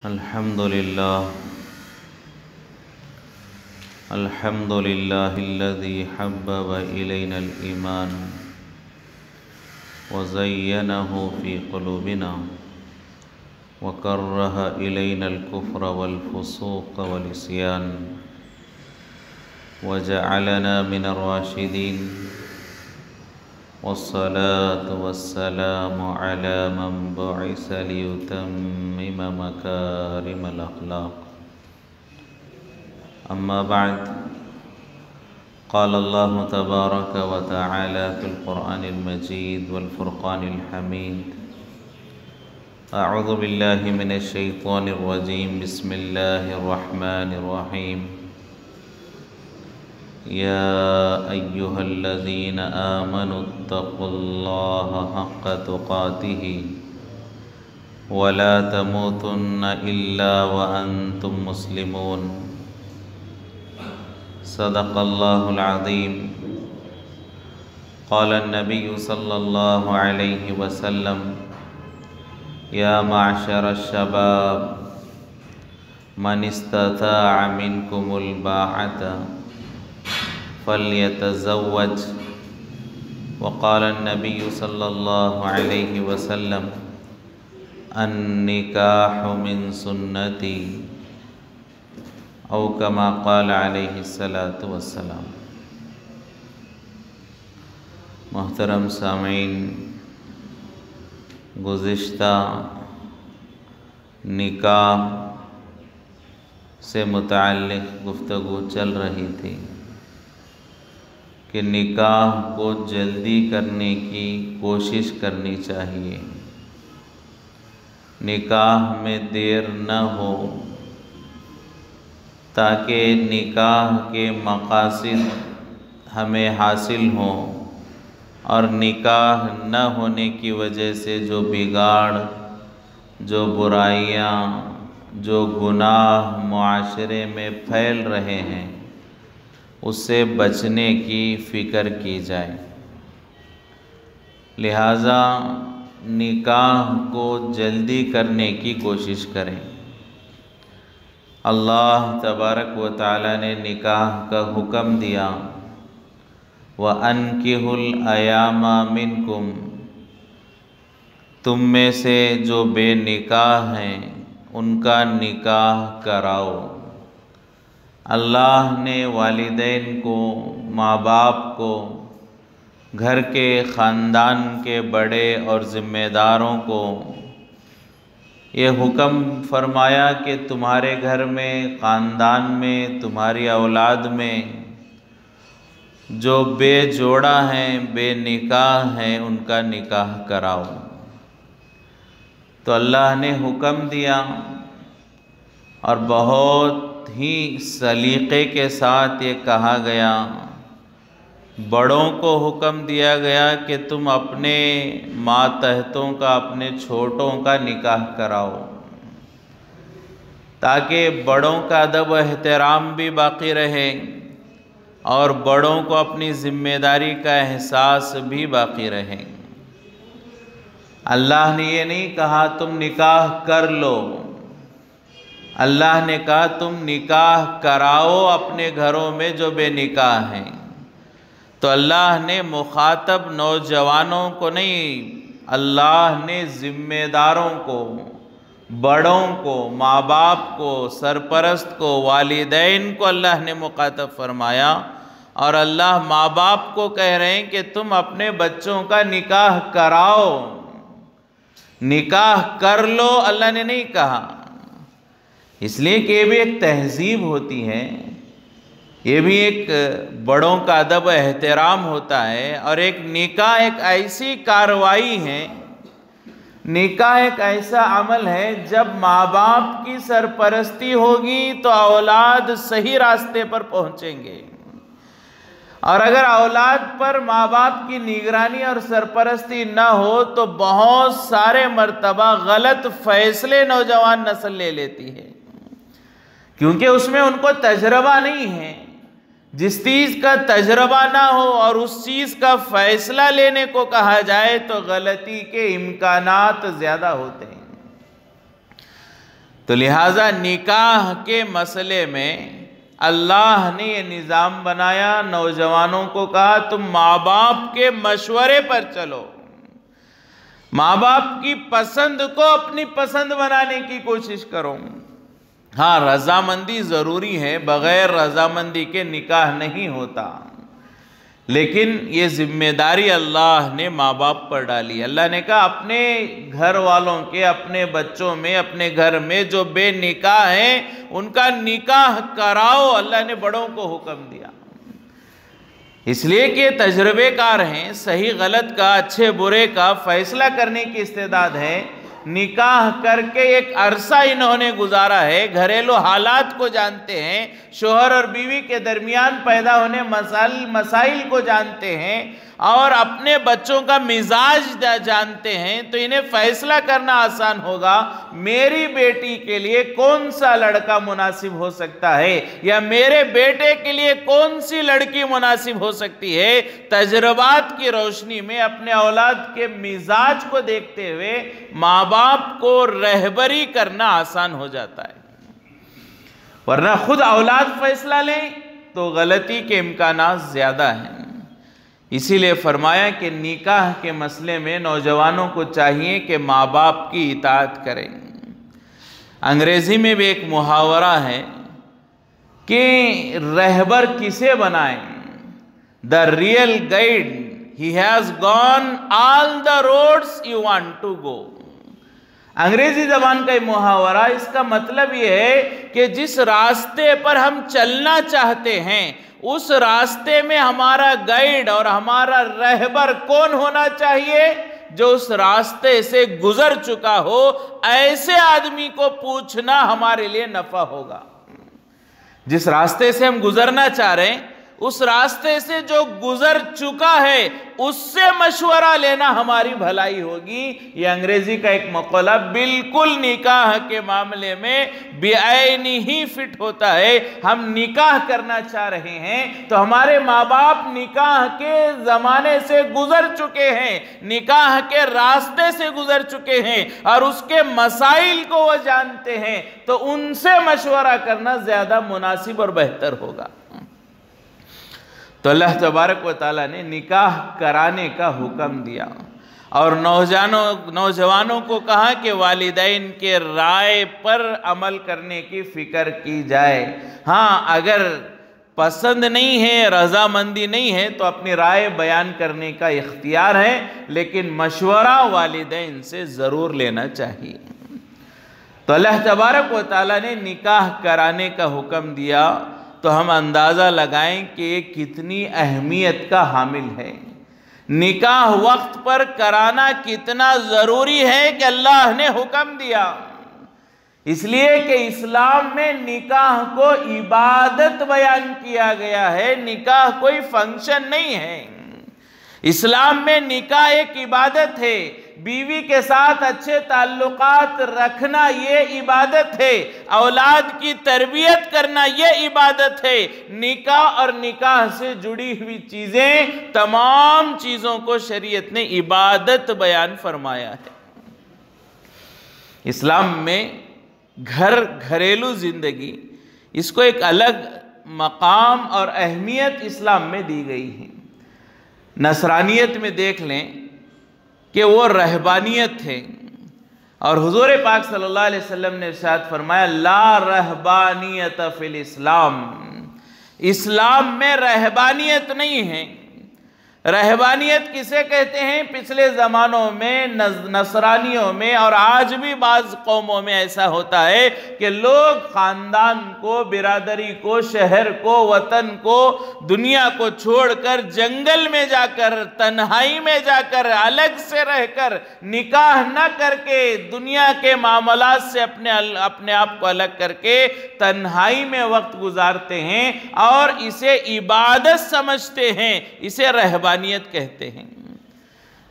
الحمد لله الذي حبب إلينا الإيمان وزينه في قلوبنا وكره إلينا الكفر والفسوق والعصيان وجعلنا من الراشدين والصلاة والسلام على من بعث ليتمم مكارم الأخلاق. أما بعد، قال الله تبارك وتعالى في القرآن المجيد والفرقان الحميد: أعوذ بالله من الشيطان الرجيم، بسم الله الرحمن الرحيم. يا أيها الذين آمنوا اتقوا الله حق تقاته ولا تموتن إلا وأنتم مسلمون. صدق الله العظيم. قال النبي صلى الله عليه وسلم: يا معشر الشباب من استطاع منكم الباعة فليتزوج. وقال النبي صلى الله عليه وسلم: النکاح من سنتی، او کما قال علیہ الصلاۃ والسلام. محترم سامعین، گزشتہ نکاح سے متعلق گفتگو چل رہی تھی کہ نکاح کو جلدی کرنے کی کوشش کرنی چاہیے، نکاح میں دیر نہ ہو تاکہ نکاح کے مقاصد ہمیں حاصل ہوں، اور نکاح نہ ہونے کی وجہ سے جو بگاڑ، جو برائیاں، جو گناہ معاشرے میں پھیل رہے ہیں، اس سے بچنے کی فکر کی جائے. لہذا نکاح کو جلدی کرنے کی کوشش کریں. اللہ تبارک و تعالی نے نکاح کا حکم دیا: وَأَنْكِحُوا الْأَيَامَ مِنْكُمْ، تم میں سے جو بے نکاح ہیں ان کا نکاح کراؤ. اللہ نے والدین کو، ماں باپ کو، گھر کے خاندان کے بڑے اور ذمہ داروں کو یہ حکم فرمایا کہ تمہارے گھر میں، خاندان میں، تمہاری اولاد میں جو بے جوڑا ہیں، بے نکاح ہیں، ان کا نکاح کراؤ. تو اللہ نے حکم دیا، اور بہت ہی سلیقے کے ساتھ یہ کہا گیا، بڑوں کو حکم دیا گیا کہ تم اپنے ماتحتوں کا، اپنے چھوٹوں کا نکاح کراؤ، تاکہ بڑوں کا ادب و احترام بھی باقی رہے اور بڑوں کو اپنی ذمہ داری کا احساس بھی باقی رہے. اللہ نے یہ نہیں کہا تم نکاح کر لو، اللہ نے کہا تم نکاح کراؤ اپنے گھروں میں جو بے نکاح ہیں. تو اللہ نے مخاطب نوجوانوں کو نہیں، اللہ نے ذمہ داروں کو، بڑوں کو، ماں باپ کو، سرپرست کو، والدین کو اللہ نے مخاطب فرمایا. اور اللہ ماں باپ کو کہہ رہے ہیں کہ تم اپنے بچوں کا نکاح کراؤ، نکاح کر لو اللہ نے نہیں کہا. اس لیے کہ یہ بھی ایک تہذیب ہوتی ہے، یہ بھی ایک بڑوں کا ادب و احترام ہوتا ہے. اور ایک نکاح ایک ایسی کارروائی ہے، نکاح ایک ایسا عمل ہے، جب ماں باپ کی سرپرستی ہوگی تو اولاد صحیح راستے پر پہنچیں گے، اور اگر اولاد پر ماں باپ کی نگرانی اور سرپرستی نہ ہو تو بہت سارے مرتبہ غلط فیصلے نوجوان نسل لے لیتی ہے، کیونکہ اس میں ان کو تجربہ نہیں ہے. جس چیز کا تجربہ نہ ہو اور اس چیز کا فیصلہ لینے کو کہا جائے تو غلطی کے امکانات زیادہ ہوتے ہیں. تو لہٰذا نکاح کے مسئلے میں اللہ نے یہ نظام بنایا، نوجوانوں کو کہا تم ماں باپ کے مشورے پر چلو، ماں باپ کی پسند کو اپنی پسند بنانے کی کوشش کرو۔ ہاں رضامندی ضروری ہے، بغیر رضامندی کے نکاح نہیں ہوتا، لیکن یہ ذمہ داری اللہ نے ماں باپ پر ڈالی۔ اللہ نے کہا اپنے گھر والوں کے، اپنے بچوں میں، اپنے گھر میں جو بے نکاح ہیں ان کا نکاح کراؤ، اللہ نے بڑوں کو حکم دیا۔ اس لیے کہ تجربے کار ہیں، صحیح غلط کا، اچھے برے کا فیصلہ کرنے کی استعداد ہے۔ نکاح کر کے ایک عرصہ انہوں نے گزارا ہے، گھریلو حالات کو جانتے ہیں، شوہر اور بیوی کے درمیان پیدا ہونے مسائل کو جانتے ہیں، اور اپنے بچوں کا مزاج جانتے ہیں، تو انہیں فیصلہ کرنا آسان ہوگا میری بیٹی کے لیے کون سا لڑکا مناسب ہو سکتا ہے، یا میرے بیٹے کے لیے کون سی لڑکی مناسب ہو سکتی ہے۔ تجربات کی روشنی میں اپنے اولاد کے مزاج کو دیکھتے ہوئے ماں باپ کو رہبری کرنا آسان ہو جاتا ہے، ورنہ خود اولاد فیصلہ لیں تو غلطی کے امکانات زیادہ ہیں۔ اسی لیے فرمایا کہ نکاح کے مسئلے میں نوجوانوں کو چاہیے کہ ماں باپ کی اطاعت کریں۔ انگریزی میں بھی ایک محاورہ ہے کہ رہبر کسے بنائیں؟ The real guide, he has gone all the roads you want to go۔ انگریزی زبان کا یہ محاورہ، اس کا مطلب یہ ہے کہ جس راستے پر ہم چلنا چاہتے ہیں اس راستے میں ہمارا گائیڈ اور ہمارا رہبر کون ہونا چاہیے؟ جو اس راستے سے گزر چکا ہو، ایسے آدمی کو پوچھنا ہمارے لیے نفع ہوگا۔ جس راستے سے ہم گزرنا چاہ رہے ہیں اس راستے سے جو گزر چکا ہے اس سے مشورہ لینا ہماری بھلائی ہوگی۔ یہ انگریزی کا ایک مقولہ بالکل نکاح کے معاملے میں بعین ہی فٹ ہوتا ہے۔ ہم نکاح کرنا چاہ رہے ہیں تو ہمارے ماں باپ نکاح کے زمانے سے گزر چکے ہیں، نکاح کے راستے سے گزر چکے ہیں اور اس کے مسائل کو وہ جانتے ہیں، تو ان سے مشورہ کرنا زیادہ مناسب اور بہتر ہوگا۔ تو اللہ تبارک و تعالیٰ نے نکاح کرانے کا حکم دیا اور نوجوانوں کو کہا کہ والدین کے رائے پر عمل کرنے کی فکر کی جائے۔ ہاں اگر پسند نہیں ہے، رضامندی نہیں ہے تو اپنی رائے بیان کرنے کا اختیار ہے، لیکن مشورہ والدین سے ضرور لینا چاہیے۔ تو اللہ تبارک و تعالیٰ نے نکاح کرانے کا حکم دیا، تو ہم اندازہ لگائیں کہ یہ کتنی اہمیت کا حامل ہے۔ نکاح وقت پر کرانا کتنا ضروری ہے کہ اللہ نے حکم دیا، اس لیے کہ اسلام میں نکاح کو عبادت بیان کیا گیا ہے، نکاح کوئی فنکشن نہیں ہے۔ اسلام میں نکاح ایک عبادت ہے، بیوی کے ساتھ اچھے تعلقات رکھنا یہ عبادت ہے، اولاد کی تربیت کرنا یہ عبادت ہے۔ نکاح اور نکاح سے جڑی ہوئی چیزیں، تمام چیزوں کو شریعت نے عبادت بیان فرمایا ہے۔ اسلام میں گھریلو زندگی، اس کو ایک الگ مقام اور اہمیت اسلام میں دی گئی ہے۔ نصرانیت میں دیکھ لیں کہ وہ رہبانیت ہے، اور حضور پاک صلی اللہ علیہ وسلم نے ارشاد فرمایا لا رہبانیت فی الاسلام، اسلام میں رہبانیت نہیں ہے۔ رہبانیت کسے کہتے ہیں؟ پچھلے زمانوں میں نصرانیوں میں اور آج بھی بعض قوموں میں ایسا ہوتا ہے کہ لوگ خاندان کو، برادری کو، شہر کو، وطن کو، دنیا کو چھوڑ کر جنگل میں جا کر، تنہائی میں جا کر، الگ سے رہ کر، نکاح نہ کر کے، دنیا کے معاملات سے اپنے آپ کو الگ کر کے تنہائی میں وقت گزارتے ہیں اور اسے عبادت سمجھتے ہیں، اسے رہبانیت کہتے ہیں۔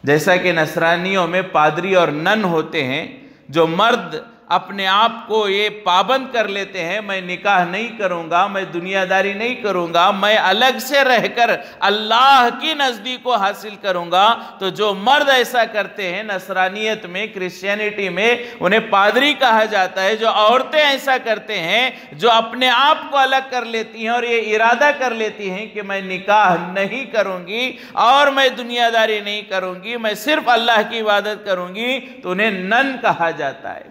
جیسا کہ نصرانیوں میں پادری اور نن ہوتے ہیں، جو مرد اپنے آپ کو یہ پابند کر لیتے ہیں، میں نکاح نہیں کروں گا، میں دنیا داری نہیں کروں گا، میں الگ سے رہ کر اللہ کی نزدیک کو حاصل کروں گا، تو جو مرد ایسا کرتے ہیں نصرانیت میں، کرسچینٹی میں انہیں پادری کہا جاتا ہے، جو عورتیں ایسا کرتے ہیں جو اپنے آپ کو الگ کر لیتی ہیں اور یہ ارادہ کر لیتی ہیں کہ میں نکاح نہیں کروں گی اور میں دنیا داری نہیں کروں گی، میں صرف اللہ کی عبادت کروں گی، تو انہیں نن کہا جاتا ہے۔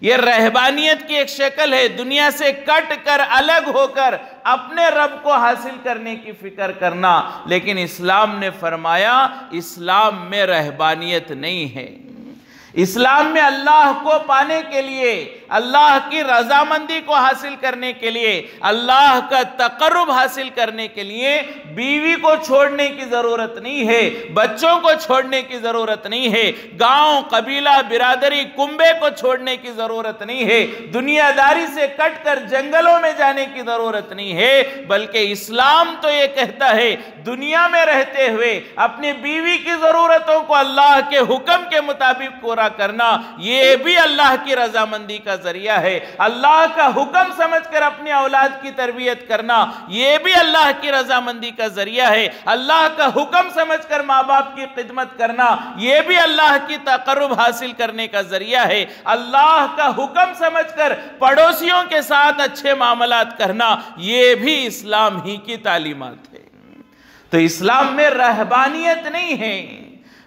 یہ رہبانیت کی ایک شکل ہے، دنیا سے کٹ کر الگ ہو کر اپنے رب کو حاصل کرنے کی فکر کرنا۔ لیکن اسلام نے فرمایا اسلام میں رہبانیت نہیں ہے، اسلام میں اللہ کو پانے کے لیے، اللہ کی رضامندی کو حاصل کرنے کے لیے، اللہ کا تقرب حاصل کرنے کے لیے بیوی کو چھوڑنے کی ضرورت نہیں ہے، بچوں کو چھوڑنے کی ضرورت نہیں ہے، گاؤں، قبیلہ، برادری، کنبے کو چھوڑنے کی ضرورت نہیں ہے، دنیا داری سے کٹ کر جنگلوں میں جانے کی ضرورت نہیں ہے، بلکہ اسلام تو یہ کہتا ہے دنیا میں رہتے ہوئے اپنی بیوی کی ضرورتوں کو اللہ کے حکم کے مطابق پورا کرنا، یہ بھی اللہ کی رضامندی کا ذریعہ ہے۔ اللہ کا حکم سمجھ کر اپنی اولاد کی تربیت کرنا، یہ بھی اللہ کی رضامندی کا ذریعہ ہے۔ اللہ کا حکم سمجھ کر ماں باپ کی خدمت کرنا، یہ بھی اللہ کی تقرب حاصل کرنے کا ذریعہ ہے۔ اللہ کا حکم سمجھ کر پڑوسیوں کے ساتھ اچھے معاملات کرنا، یہ بھی اسلام ہی کی تعلیمات ہے۔ تو اسلام میں رہبانیت نہیں ہے،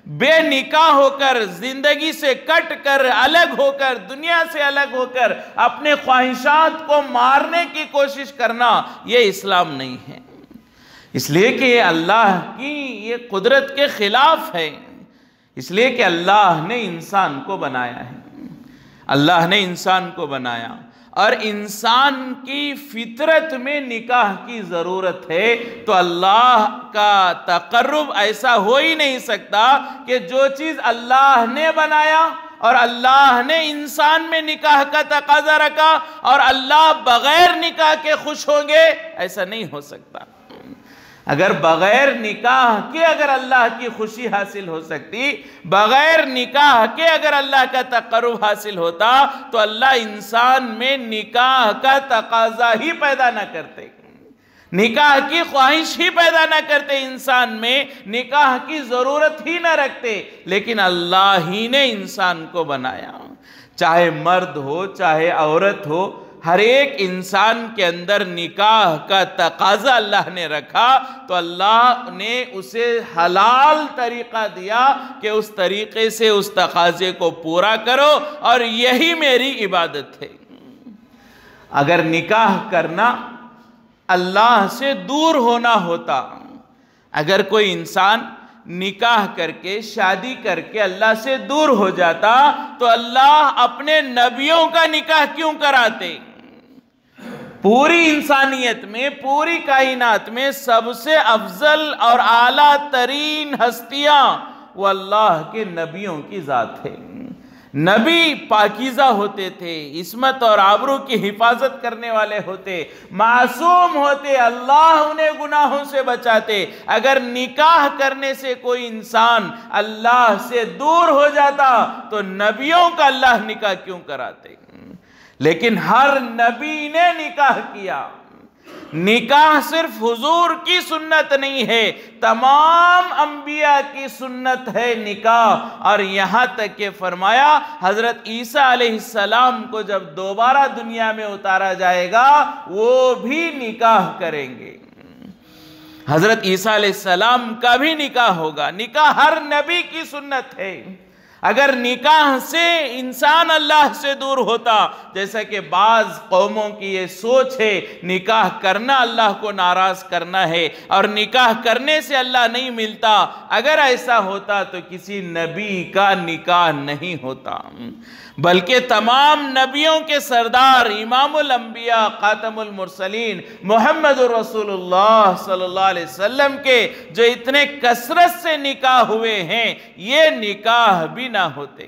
بے نکاح ہو کر، زندگی سے کٹ کر، الگ ہو کر، دنیا سے الگ ہو کر اپنے خواہشات کو مارنے کی کوشش کرنا، یہ اسلام نہیں ہے۔ اس لیے کہ یہ اللہ کی یہ قدرت کے خلاف ہے، اس لیے کہ اللہ نے انسان کو بنایا ہے، اللہ نے انسان کو بنایا اور انسان کی فطرت میں نکاح کی ضرورت ہے، تو اللہ کا تقرب ایسا ہو ہی نہیں سکتا کہ جو چیز اللہ نے بنایا اور اللہ نے انسان میں نکاح کا تقاضا رکھا اور اللہ بغیر نکاح کے خوش ہوں گے، ایسا نہیں ہو سکتا۔ اگر بغیر نکاح کے اگر اللہ کی خوشی حاصل ہو سکتی، بغیر نکاح کے اگر اللہ کا تقرب حاصل ہوتا، تو اللہ انسان میں نکاح کا تقاضا ہی پیدا نہ کرتے، نکاح کی خواہش ہی پیدا نہ کرتے، انسان میں نکاح کی ضرورت ہی نہ رکھتے۔ لیکن اللہ ہی نے انسان کو بنایا، چاہے مرد ہو چاہے عورت ہو، ہر ایک انسان کے اندر نکاح کا تقاضا اللہ نے رکھا، تو اللہ نے اسے حلال طریقہ دیا کہ اس طریقے سے اس تقاضے کو پورا کرو، اور یہی میری عبادت ہے۔ اگر نکاح کرنا اللہ سے دور ہونا ہوتا، اگر کوئی انسان نکاح کر کے، شادی کر کے اللہ سے دور ہو جاتا، تو اللہ اپنے نبیوں کا نکاح کیوں کراتے؟ پوری انسانیت میں، پوری کائنات میں سب سے افضل اور اعلیٰ ترین ہستیاں وہ اللہ کے نبیوں کی ذات ہے۔ نبی پاکیزہ ہوتے تھے، عصمت اور آبرو کی حفاظت کرنے والے ہوتے، معصوم ہوتے، اللہ انہیں گناہوں سے بچاتے۔ اگر نکاح کرنے سے کوئی انسان اللہ سے دور ہو جاتا تو نبیوں کا اللہ نکاح کیوں کراتے؟ لیکن ہر نبی نے نکاح کیا۔ نکاح صرف حضور کی سنت نہیں ہے، تمام انبیاء کی سنت ہے نکاح۔ اور یہاں تک کہ فرمایا حضرت عیسیٰ علیہ السلام کو جب دوبارہ دنیا میں اتارا جائے گا، وہ بھی نکاح کریں گے، حضرت عیسیٰ علیہ السلام کا بھی نکاح ہوگا۔ نکاح ہر نبی کی سنت ہے۔ اگر نکاح سے انسان اللہ سے دور ہوتا، جیسا کہ بعض قوموں کی یہ سوچ ہے، نکاح کرنا اللہ کو ناراض کرنا ہے اور نکاح کرنے سے اللہ نہیں ملتا، اگر ایسا ہوتا تو کسی نبی کا نکاح نہیں ہوتا، بلکہ تمام نبیوں کے سردار، امام الانبیاء، خاتم المرسلین، محمد رسول اللہ صلی اللہ علیہ وسلم کے جو اتنے کثرت سے نکاح ہوئے ہیں، یہ نکاح بھی نہ ہوتے۔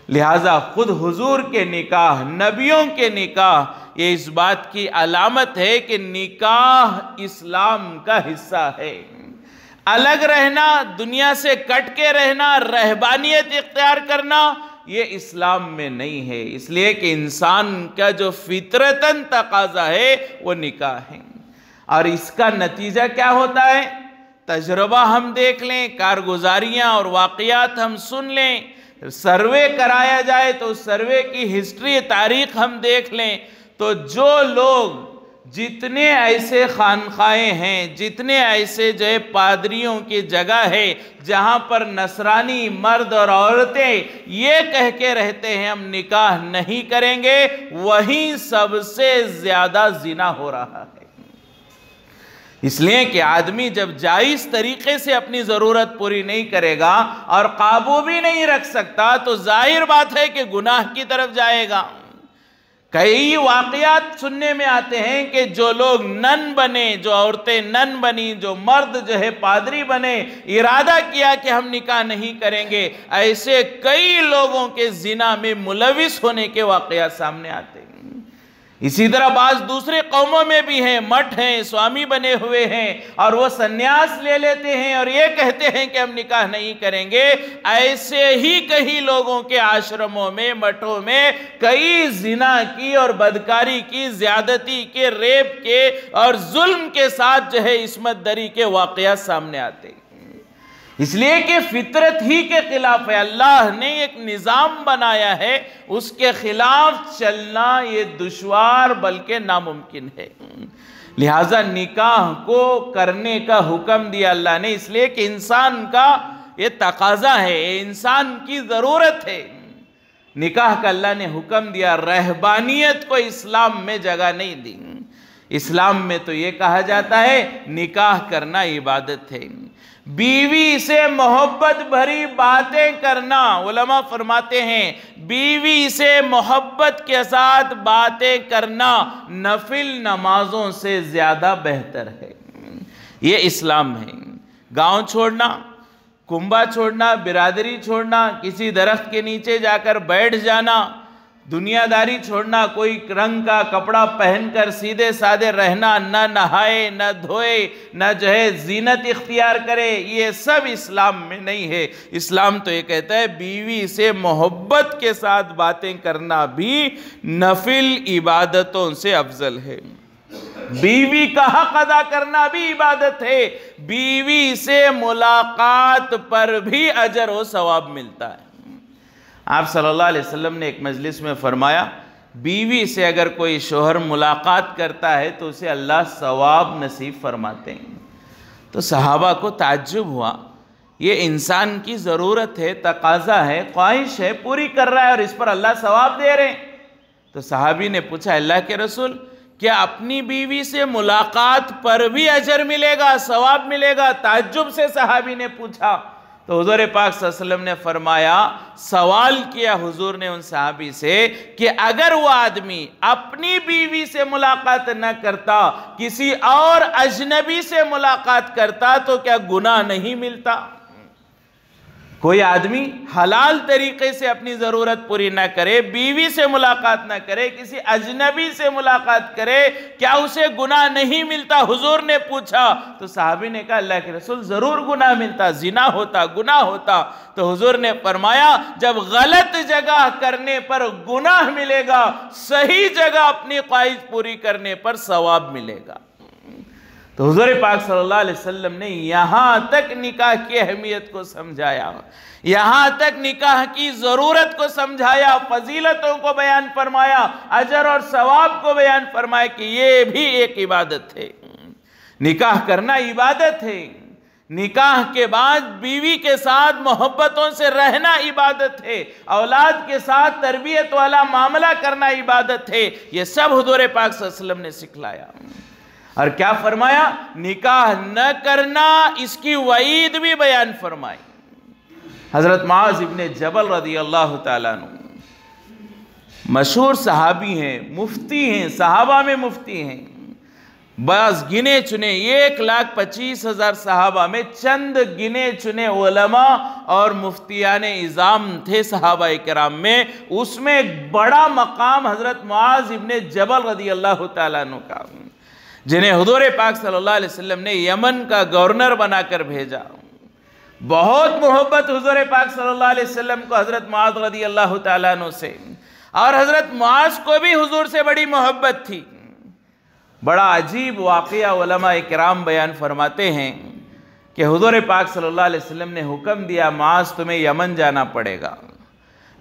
لہٰذا خود حضور کے نکاح، نبیوں کے نکاح، یہ اس بات کی علامت ہے کہ نکاح اسلام کا حصہ ہے۔ الگ رہنا، دنیا سے کٹ کے رہنا، رہبانیت اختیار کرنا، یہ اسلام میں نہیں ہے، اس لیے کہ انسان کا جو فطرتاً تقاضا ہے وہ نکاح ہے۔ اور اس کا نتیجہ کیا ہوتا ہے؟ تجربہ ہم دیکھ لیں، کارگزاریاں اور واقعات ہم سن لیں، سروے کرایا جائے تو سروے کی ہسٹری، تاریخ ہم دیکھ لیں، تو جو لوگ، جتنے ایسے خانقاہیں ہیں، جتنے ایسے جو ہے پادریوں کی جگہ ہے جہاں پر نصرانی مرد اور عورتیں یہ کہہ کے رہتے ہیں ہم نکاح نہیں کریں گے، وہیں سب سے زیادہ زنا ہو رہا ہے۔ اس لیے کہ آدمی جب جائز طریقے سے اپنی ضرورت پوری نہیں کرے گا اور قابو بھی نہیں رکھ سکتا تو ظاہر بات ہے کہ گناہ کی طرف جائے گا۔ کئی واقعات سننے میں آتے ہیں کہ جو لوگ نن بنے، جو عورتیں نن بنی، جو مرد جو ہے پادری بنے، ارادہ کیا کہ ہم نکاح نہیں کریں گے، ایسے کئی لوگوں کے زنا میں ملوث ہونے کے واقعات سامنے آتے ہیں۔ اسی طرح بعض دوسرے قوموں میں بھی ہیں، مٹھ ہیں، سوامی بنے ہوئے ہیں اور وہ سنیاس لے لیتے ہیں اور یہ کہتے ہیں کہ ہم نکاح نہیں کریں گے۔ ایسے ہی کئی لوگوں کے آشرموں میں، مٹھوں میں کئی زنا کی اور بدکاری کی، زیادتی کے، ریپ کے اور ظلم کے ساتھ جو ہے عصمت دری کے واقعات سامنے آتے ہیں۔ اس لیے کہ فطرت ہی کے خلاف ہے، اللہ نے ایک نظام بنایا ہے، اس کے خلاف چلنا یہ دشوار بلکہ ناممکن ہے۔ لہٰذا نکاح کو کرنے کا حکم دیا اللہ نے، اس لیے کہ انسان کا یہ تقاضا ہے، انسان کی ضرورت ہے۔ نکاح کا اللہ نے حکم دیا، رہبانیت کو اسلام میں جگہ نہیں دی۔ اسلام میں تو یہ کہا جاتا ہے نکاح کرنا عبادت ہے۔ بیوی سے محبت بھری باتیں کرنا، علماء فرماتے ہیں بیوی سے محبت کے ساتھ باتیں کرنا نفل نمازوں سے زیادہ بہتر ہے۔ یہ اسلام ہے۔ گاؤں چھوڑنا، کنبہ چھوڑنا، برادری چھوڑنا، کسی درخت کے نیچے جا کر بیٹھ جانا، دنیا داری چھوڑنا، کوئی رنگ کا کپڑا پہن کر سیدھے سادے رہنا، نہ نہائے نہ دھوئے، نہ جو ہے زینت اختیار کرے، یہ سب اسلام میں نہیں ہے۔ اسلام تو یہ کہتا ہے بیوی سے محبت کے ساتھ باتیں کرنا بھی نفل عبادتوں سے افضل ہے۔ بیوی کا حق ادا کرنا بھی عبادت ہے، بیوی سے ملاقات پر بھی اجر و ثواب ملتا ہے۔ آپ صلی اللہ علیہ وسلم نے ایک مجلس میں فرمایا بیوی سے اگر کوئی شوہر ملاقات کرتا ہے تو اسے اللہ ثواب نصیب فرماتے ہیں۔ تو صحابہ کو تعجب ہوا، یہ انسان کی ضرورت ہے، تقاضا ہے، خواہش ہے، پوری کر رہا ہے اور اس پر اللہ ثواب دے رہے ہیں۔ تو صحابی نے پوچھا اللہ کے رسول کیا اپنی بیوی سے ملاقات پر بھی اجر ملے گا، ثواب ملے گا؟ تعجب سے صحابی نے پوچھا۔ تو حضور پاک صلی اللہ علیہ وسلم نے فرمایا، سوال کیا حضور نے ان صحابی سے کہ اگر وہ آدمی اپنی بیوی سے ملاقات نہ کرتا، کسی اور اجنبی سے ملاقات کرتا تو کیا گناہ نہیں ملتا؟ کوئی آدمی حلال طریقے سے اپنی ضرورت پوری نہ کرے، بیوی سے ملاقات نہ کرے، کسی اجنبی سے ملاقات کرے، کیا اسے گناہ نہیں ملتا؟ حضور نے پوچھا تو صحابی نے کہا اللہ کے رسول ضرور گناہ ملتا، زنا ہوتا، گناہ ہوتا۔ تو حضور نے فرمایا جب غلط جگہ کرنے پر گناہ ملے گا، صحیح جگہ اپنی خواہش پوری کرنے پر ثواب ملے گا۔ تو حضور پاک صلی اللہ علیہ وسلم نے یہاں تک نکاح کی اہمیت کو سمجھایا، یہاں تک نکاح کی ضرورت کو سمجھایا، فضیلتوں کو بیان فرمایا، اجر اور ثواب کو بیان فرمایا کہ یہ بھی ایک عبادت ہے، نکاح کرنا عبادت ہے۔ نکاح کے بعد بیوی کے ساتھ محبتوں سے رہنا عبادت ہے، اولاد کے ساتھ تربیت والا معاملہ کرنا عبادت ہے۔ یہ سب حضور پاک صلی اللہ علیہ وسلم نے سکھلایا۔ اور کیا فرمایا؟ نکاح نہ کرنا اس کی وعید بھی بیان فرمائی۔ حضرت معاذ ابن جبل رضی اللہ تعالیٰ عنہ مشہور صحابی ہیں، مفتی ہیں، صحابہ میں مفتی ہیں، بعض گنے چنے 1,25,000 صحابہ میں چند گنے چنے علماء اور مفتیان اعظام تھے صحابہ کرام میں، اس میں ایک بڑا مقام حضرت معاذ ابن جبل رضی اللہ تعالیٰ عنہ کا، جنہیں حضور پاک صلی اللہ علیہ وسلم نے یمن کا گورنر بنا کر بھیجا۔ بہت محبت حضور پاک صلی اللہ علیہ وسلم کو حضرت معاذ رضی اللہ تعالیٰ عنہ سے، اور حضرت معاذ کو بھی حضور سے بڑی محبت تھی۔ بڑا عجیب واقعہ علماء کرام بیان فرماتے ہیں کہ حضور پاک صلی اللہ علیہ وسلم نے حکم دیا، معاذ تمہیں یمن جانا پڑے گا۔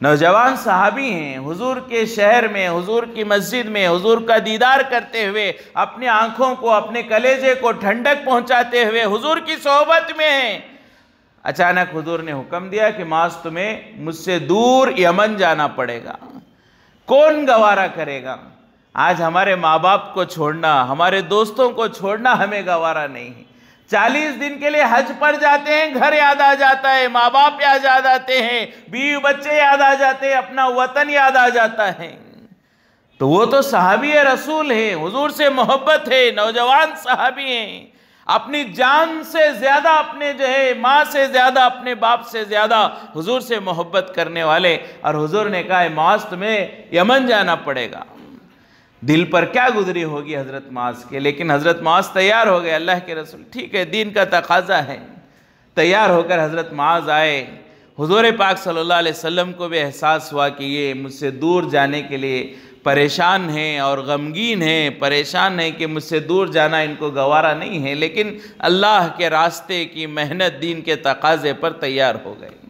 نوجوان صحابی ہیں، حضور کے شہر میں، حضور کی مسجد میں حضور کا دیدار کرتے ہوئے، اپنی آنکھوں کو، اپنے کلیجے کو ٹھنڈک پہنچاتے ہوئے حضور کی صحبت میں ہیں۔ اچانک حضور نے حکم دیا کہ معاذ تمہیں مجھ سے دور یمن جانا پڑے گا۔ کون گوارا کرے گا؟ آج ہمارے ماں باپ کو چھوڑنا، ہمارے دوستوں کو چھوڑنا ہمیں گوارا نہیں ہے۔ 40 دن کے لیے حج پر جاتے ہیں، گھر یاد آ جاتا ہے، ماں باپ یاد آ جاتے ہیں، بیوی بچے یاد آ جاتے ہیں، اپنا وطن یاد آ جاتا ہے۔ تو وہ تو صحابی رسول ہیں، حضور سے محبت ہے، نوجوان صحابی ہیں، اپنی جان سے زیادہ، اپنے ماں سے زیادہ، اپنے باپ سے زیادہ حضور سے محبت کرنے والے، اور حضور نے کہا معاذ تمہیں یمن جانا پڑے گا۔ دل پر کیا گزری ہوگی حضرت معاذ کے، لیکن حضرت معاذ تیار ہو گئے۔ اللہ کے رسول، ٹھیک ہے، دین کا تقاضا ہے۔ تیار ہو کر حضرت معاذ آئے۔ حضور پاک صلی اللہ علیہ وسلم کو بھی احساس ہوا کہ یہ مجھ سے دور جانے کے لیے پریشان ہیں اور غمگین ہیں، پریشان ہیں کہ مجھ سے دور جانا ان کو گوارا نہیں ہے، لیکن اللہ کے راستے کی محنت، دین کے تقاضے پر تیار ہو گئے۔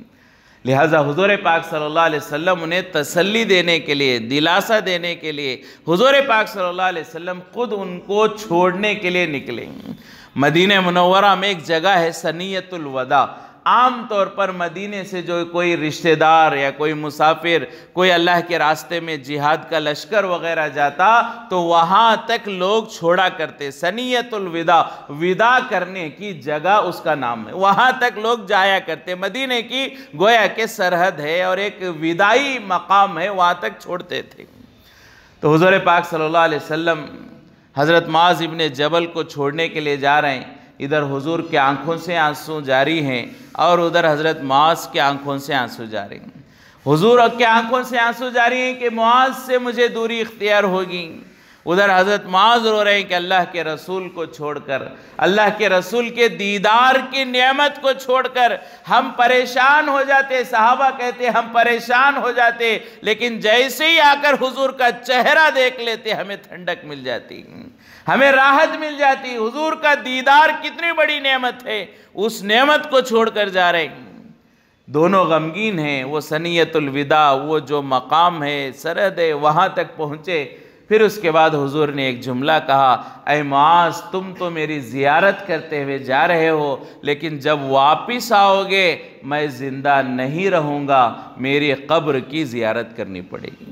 لہٰذا حضور پاک صلی اللہ علیہ وسلم انہیں تسلی دینے کے لیے، دلاسا دینے کے لیے، حضور پاک صلی اللہ علیہ وسلم خود ان کو چھوڑنے کے لیے نکلے۔ مدینہ منورہ میں ایک جگہ ہے ثنیۃ الوداع۔ عام طور پر مدینے سے جو کوئی رشتہ دار یا کوئی مسافر، کوئی اللہ کے راستے میں جہاد کا لشکر وغیرہ جاتا تو وہاں تک لوگ چھوڑا کرتے۔ ثنیۃ الوداع، وداع کرنے کی جگہ اس کا نام ہے، وہاں تک لوگ جایا کرتے۔ مدینے کی گویا کہ سرحد ہے اور ایک وداعی مقام ہے، وہاں تک چھوڑتے تھے۔ تو حضور پاک صلی اللہ علیہ وسلم حضرت معاذ ابن جبل کو چھوڑنے کے لیے جا رہے ہیں۔ ادھر حضور کے آنکھوں سے آنسو جاری ہیں اور ادھر حضرت معاذ کے آنکھوں سے آنسو جاری ہیں۔ حضور کے آنکھوں سے آنسو جاری ہیں کہ معاذ سے مجھے دوری اختیار ہوگی، ادھر حضرت معاذ رو رہے ہیں کہ اللہ کے رسول کو چھوڑ کر، اللہ کے رسول کے دیدار کی نعمت کو چھوڑ کر ہم پریشان ہو جاتے۔ صحابہ کہتے ہم پریشان ہو جاتے، لیکن جیسے ہی آ کر حضور کا چہرہ دیکھ لیتے ہمیں ٹھنڈک مل جاتی، ہمیں راحت مل جاتی۔ حضور کا دیدار کتنی بڑی نعمت ہے، اس نعمت کو چھوڑ کر جا رہے ہیں۔ دونوں غمگین ہیں۔ وہ ثنیۃ الوداع، وہ جو مقام ہے، سرحد ہے، وہاں تک پہنچے۔ پھر اس کے بعد حضور نے ایک جملہ کہا، اے معاذ تم تو میری زیارت کرتے ہوئے جا رہے ہو، لیکن جب واپس آؤ گے میں زندہ نہیں رہوں گا، میری قبر کی زیارت کرنی پڑے گی۔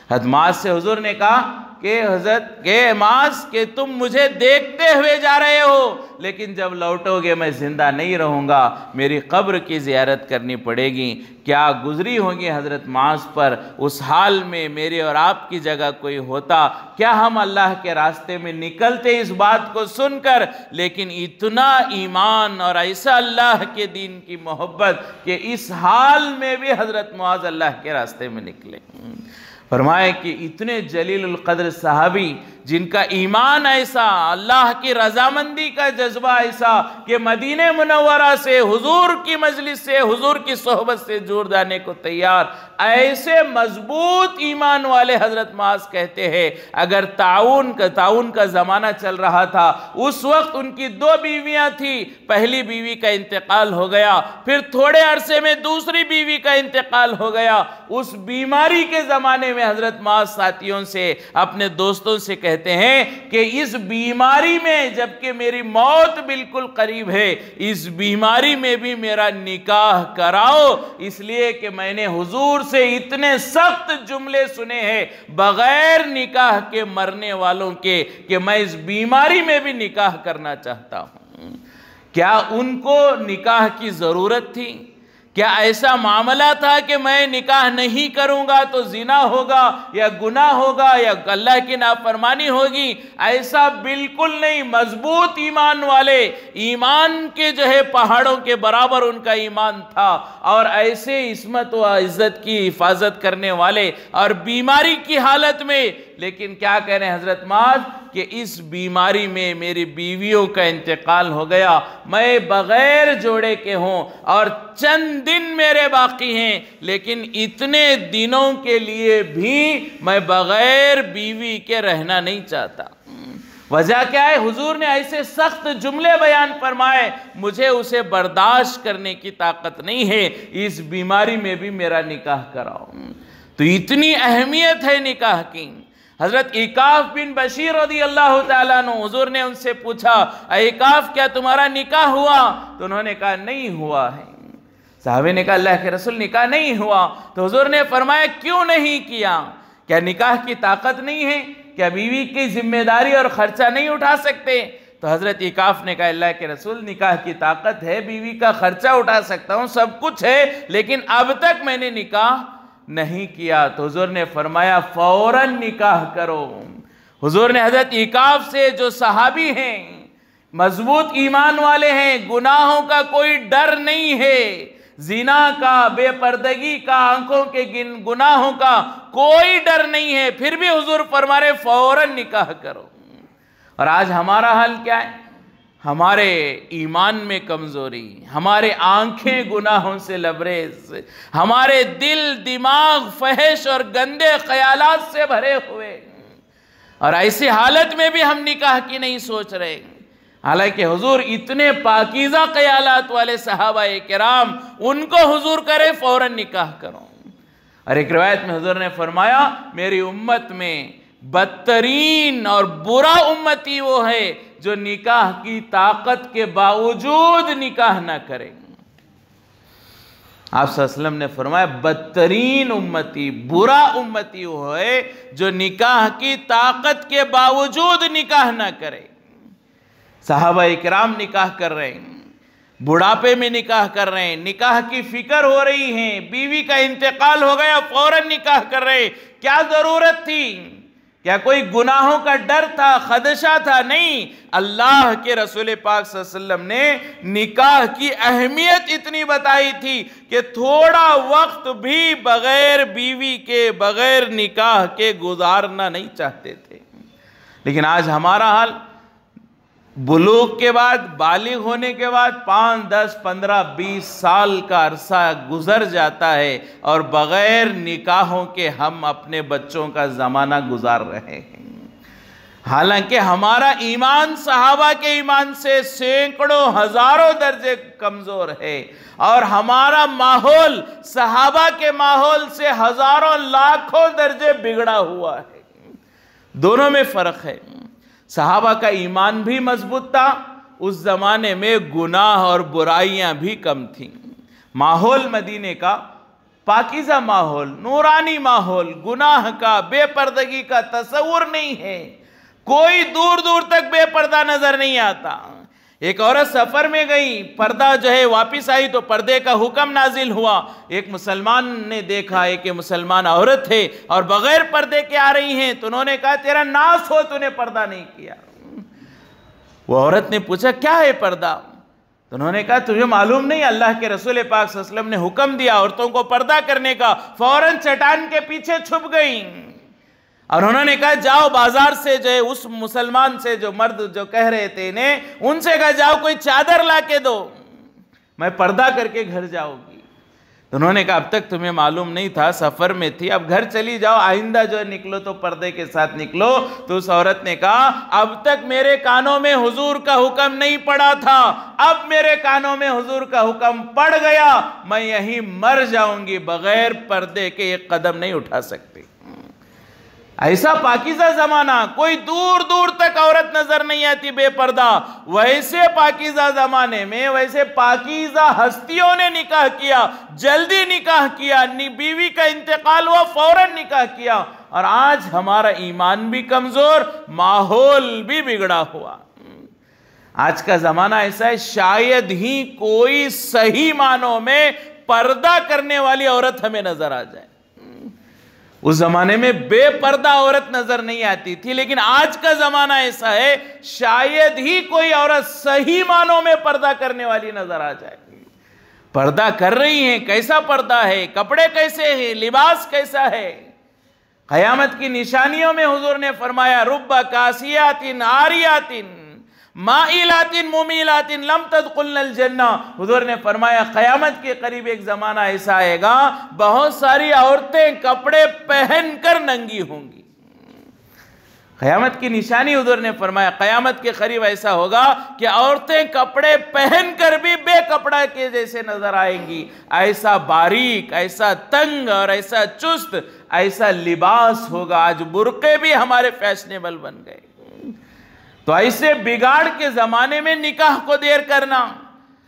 حضرت معاذ سے حضور نے کہا کہ معاذ کہ تم مجھے دیکھتے ہوئے جا رہے ہو، لیکن جب لوٹو گے میں زندہ نہیں رہوں گا، میری قبر کی زیارت کرنی پڑے گی۔ کیا گزری ہوگی حضرت معاذ پر، اس حال میں میرے اور آپ کی جگہ کوئی ہوتا، کیا ہم اللہ کے راستے میں نکلتے اس بات کو سن کر؟ لیکن اتنا ایمان اور ایسا اللہ کے دین کی محبت کہ اس حال میں بھی حضرت معاذ اللہ کے راستے میں نکلے۔ فرمائے کہ اتنے جلیل القدر صحابی جن کا ایمان ایسا، اللہ کی رضامندی کا جذبہ ایسا کہ مدینہ منورہ سے، حضور کی مجلس سے، حضور کی صحبت سے جڑ جانے کو تیار، ایسے مضبوط ایمان والے حضرت معاذ کہتے ہیں اگر تعاون کا زمانہ چل رہا تھا، اس وقت ان کی 2 بیویاں تھیں، پہلی بیوی کا انتقال ہو گیا، پھر تھوڑے عرصے میں دوسری بیوی کا انتقال ہو گیا۔ اس بیماری کے زمانے میں حضرت معاذ ساتھیوں سے، اپنے دوستوں سے کہتے ہیں کہ اس بیماری میں جبکہ میری موت بالکل قریب ہے، اس بیماری میں بھی میرا نکاح کراؤ، اس لیے کہ میں نے حضور سے اتنے سخت جملے سنے ہیں بغیر نکاح کے مرنے والوں کے کہ میں اس بیماری میں بھی نکاح کرنا چاہتا ہوں۔ کیا ان کو نکاح کی ضرورت تھی؟ کیا ایسا معاملہ تھا کہ میں نکاح نہیں کروں گا تو زنا ہوگا یا گناہ ہوگا یا اللہ کی نافرمانی ہوگی؟ ایسا بالکل نہیں۔ مضبوط ایمان والے، ایمان کے پہاڑوں کے برابر ان کا ایمان تھا، اور ایسے عصمت و عزت کی حفاظت کرنے والے، اور بیماری کی حالت میں لیکن کیا کہہ رہے ہیں حضرت معاذ کہ اس بیماری میں میری بیویوں کا انتقال ہو گیا، میں بغیر جوڑے کے ہوں اور چند دن میرے باقی ہیں، لیکن اتنے دنوں کے لیے بھی میں بغیر بیوی کے رہنا نہیں چاہتا۔ وجہ کیا ہے؟ حضور نے ایسے سخت جملے بیان فرمائے، مجھے اسے برداشت کرنے کی طاقت نہیں ہے، اس بیماری میں بھی میرا نکاح کراؤ۔ تو اتنی اہمیت ہے نکاح کی۔ حضرت عکاف بن بشیر رضی اللہ تعالیٰ عنہ، حضور نے ان سے پوچھا، اے عکاف کیا تمہارا نکاح ہوا؟ تو انہوں نے کہا نہیں ہوا ہے۔ صحابے نے کہا اللہ کے رسول نکاح نہیں ہوا، تو حضور نے فرمایا کیوں نہیں کیا؟ کیا نکاح کی طاقت نہیں ہے؟ کیا بیوی کی ذمہ داری اور خرچہ نہیں اٹھا سکتے؟ تو حضرت عکاف نے کہا اللہ کے رسول نکاح کی طاقت ہے، بیوی کا خرچہ اٹھا سکتا ہوں، سب کچھ ہے، لیکن اب تک میں نے نکاح نہیں کیا۔ تو حضور نے فرمایا فوراً نکاح کرو۔ حضور نے حضرت عکاف سے، جو صحابی ہیں، مضبوط ایمان والے ہیں، گناہوں کا کوئی ڈر نہیں ہے، زنا کا، بے پردگی کا، آنکھوں کے گناہوں کا کوئی ڈر نہیں ہے، پھر بھی حضور فرما رہے فوراً نکاح کرو۔ اور آج ہمارا حال کیا ہے؟ ہمارے ایمان میں کمزوری، ہمارے آنکھیں گناہوں سے لبریز، ہمارے دل دماغ فحش اور گندے خیالات سے بھرے ہوئے، اور ایسی حالت میں بھی ہم نکاح کی نہیں سوچ رہے۔ حالانکہ حضور اتنے پاکیزہ خیالات والے صحابہ کرام، ان کو حضور کرے فوراً نکاح کرو۔ اور ایک روایت میں حضور نے فرمایا میری امت میں بدترین اور برا امتی وہ ہے جو نکاح کی طاقت کے باوجود نکاح نہ کرے۔ آپ صلی اللہ علیہ وسلم نے فرمایا بدترین امتی، برا امتی وہ ہے جو نکاح کی طاقت کے باوجود نکاح نہ کرے۔ صحابہ کرام نکاح کر رہے ہیں، بڑھاپے میں نکاح کر رہے ہیں، نکاح کی فکر ہو رہی ہے، بیوی کا انتقال ہو گیا فوراً نکاح کر رہے ہیں۔ کیا ضرورت تھی؟ کیا کوئی گناہوں کا ڈر تھا، خدشہ تھا؟ نہیں، اللہ کے رسول پاک صلی اللہ علیہ وسلم نے نکاح کی اہمیت اتنی بتائی تھی کہ تھوڑا وقت بھی بغیر بیوی کے، بغیر نکاح کے گزارنا نہیں چاہتے تھے۔ لیکن آج ہمارا حال، بلوغ کے بعد، بالغ ہونے کے بعد 5، 10، 15، 20 سال کا عرصہ گزر جاتا ہے اور بغیر نکاحوں کے ہم اپنے بچوں کا زمانہ گزار رہے ہیں۔ حالانکہ ہمارا ایمان صحابہ کے ایمان سے سینکڑوں ہزاروں درجے کمزور ہے، اور ہمارا ماحول صحابہ کے ماحول سے ہزاروں لاکھوں درجے بگڑا ہوا ہے۔ دونوں میں فرق ہے۔ صحابہ کا ایمان بھی مضبوط تھا، اس زمانے میں گناہ اور برائیاں بھی کم تھیں۔ ماحول مدینے کا پاکیزہ ماحول، نورانی ماحول، گناہ کا، بے پردگی کا تصور نہیں ہے۔ کوئی دور دور تک بے پردہ نظر نہیں آتا۔ ایک عورت سفر میں گئی، پردہ جو ہے واپس آئی تو پردے کا حکم نازل ہوا۔ ایک مسلمان نے دیکھا، ایک مسلمان عورت ہے اور بغیر پردے کے آ رہی ہیں، تو انہوں نے کہا تیرا ناس ہو، تو نے پردہ نہیں کیا۔ وہ عورت نے پوچھا کیا ہے پردہ؟ تو انہوں نے کہا تجھے معلوم نہیں، اللہ کے رسول پاک صلی اللہ علیہ وسلم نے حکم دیا عورتوں کو پردہ کرنے کا۔ فوراً چٹان کے پیچھے چھپ گئیں، اور انہوں نے کہا جاؤ بازار سے جو ہے اس مسلمان سے، جو مرد جو کہہ رہے تھے انہیں، ان سے کہا جاؤ کوئی چادر لا کے دو، میں پردہ کر کے گھر جاؤ گی۔ تو انہوں نے کہا اب تک تمہیں معلوم نہیں تھا، سفر میں تھی، اب گھر چلی جاؤ، آئندہ جو نکلو تو پردے کے ساتھ نکلو۔ تو اس عورت نے کہا اب تک میرے کانوں میں حضور کا حکم نہیں پڑا تھا، اب میرے کانوں میں حضور کا حکم پڑ گیا، میں یہیں مر جاؤں گی، بغیر پردے کے ایک قدم نہیں اٹھا سکتی۔ ایسا پاکیزہ زمانہ، کوئی دور دور تک عورت نظر نہیں آتی بے پردہ۔ ویسے پاکیزہ زمانے میں، ویسے پاکیزہ ہستیوں نے نکاح کیا، جلدی نکاح کیا، بیوی کا انتقال ہوا فوراً نکاح کیا۔ اور آج ہمارا ایمان بھی کمزور، ماحول بھی بگڑا ہوا۔ آج کا زمانہ ایسا ہے، شاید ہی کوئی صحیح معنوں میں پردہ کرنے والی عورت ہمیں نظر آ جائے۔ اس زمانے میں بے پردہ عورت نظر نہیں آتی تھی، لیکن آج کا زمانہ ایسا ہے شاید ہی کوئی عورت صحیح معنوں میں پردہ کرنے والی نظر آ جائے۔ پردہ کر رہی ہیں، کیسا پردہ ہے، کپڑے کیسے ہیں، لباس کیسا ہے۔ قیامت کی نشانیوں میں حضور نے فرمایا رب کاسیات عاریات مائلات ممیلات لم تدخلن الجنہ. حضور نے فرمایا قیامت کے قریب ایک زمانہ ایسا آئے گا بہت ساری عورتیں کپڑے پہن کر ننگی ہوں گی. قیامت کی نشانی حضور نے فرمایا قیامت کے قریب ایسا ہوگا کہ عورتیں کپڑے پہن کر بھی بے کپڑا کے جیسے نظر آئیں گی. ایسا باریک، ایسا تنگ اور ایسا چست ایسا لباس ہوگا. آج برقعے بھی ہمارے فیشنیبل بن گئے. تو ایسے بگاڑ کے زمانے میں نکاح کو دیر کرنا.